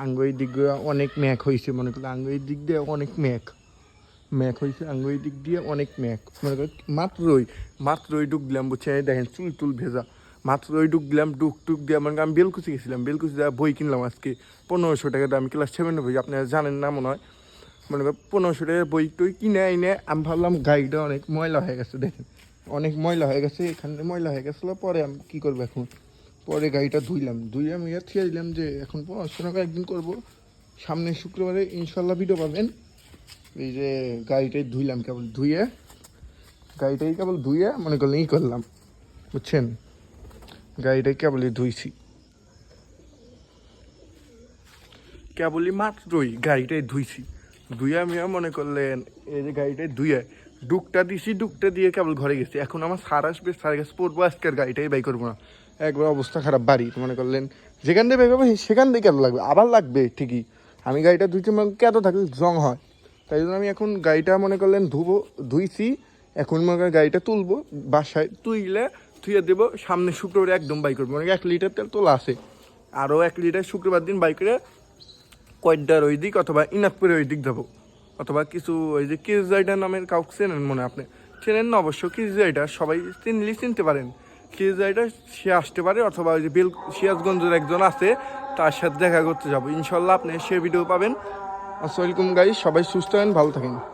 আঙ্গুই দিক দিয়ে অনেক ম্যাক হয়েছে, মনে করলে আঙ্গুই দিক দিয়ে অনেক ম্যাক হয়েছে, আঙ্গুই দিক দিয়ে অনেক ম্যাক। মনে করি মাত্রই ঢুকলাম, বুঝছে, দেখেন চুল ভেজা, মাত্রই ঢুকলাম, টুক দিয়ে মানে আমি বেলকুচি গেছিলাম, বেলকুচি বই কিনলাম আজকে 1500 টাকা দাম, ক্লাস 7 বই, আপনারা জানেন না মনে হয়। মনে করেন 1500 টাকার বই টই কিনে আইনে আমি ভাবলাম গাড়িটা অনেক ময়লা হয়ে গেছে, দেখেন অনেক ময়লা হয়ে গেছে, এখানে ময়লা হয়ে গেছিলো। পরে আমি কী করবো এখন, পরে গাড়িটা ধুইয়ে আমি থিয়ে দিলাম যে এখন পড়াশোনা একদিন করবো, সামনের শুক্রবারে ইনশাল্লাহ ভিডিও পাবেন। এই যে গাড়িটাই ধুইলাম, কেবল ধুয়ে মনে করলেন করলাম, বুঝছেন, গাড়িটাই কেবলই ধুইছি, কেবলই মাত্রই গাড়িটাই ধুয়ে আমি মনে করলেন এই যে গাড়িটাই ধুয়ে ডুকটা দিয়ে কেবল ঘরে গেছি। এখন আমার সার আসবে, সার কাছে পড়বো, আজকের গাড়িটাই বাই করবো না, একবার অবস্থা খারাপ বাড়ি। মনে করলেন যেখান দিয়ে বাই করবো সেখান দিয়ে কেন লাগবে, আবার লাগবে ঠিকই। আমি গাড়িটা ধুইতে কেত থাকলে জং হয়, তাই জন্য আমি এখন গাড়িটা মনে করলেন ধুইছি। এখন মনে করেন গাড়িটা তুলবো, বাসায় থুয়ে দেবো, সামনে শুক্রবারে একদম বাই করবো। মানে 1 লিটার তেল তোলা আছে, আরও 1 লিটার শুক্রবার দিন বাই করে কয়ডার ওই দিক অথবা ইনাকপুরের ওই দিক যাবো, অথবা কিছু ওই যে কিসজাইডা নামের কাউকে চেনেন মনে, আপনি চেনেন না অবশ্য, কিসজাইডা সবাই চিনতে পারেন, কিসজাইডা সে আসতে পারে, অথবা ওই যে সিরাজগঞ্জের একজন আছে তার সাথে দেখা করতে যাবো ইনশাল্লাহ, আপনি সে ভিডিও পাবেন। আসসালামু আলাইকুম গাইস, সবাই সুস্থ হন, ভালো থাকেন।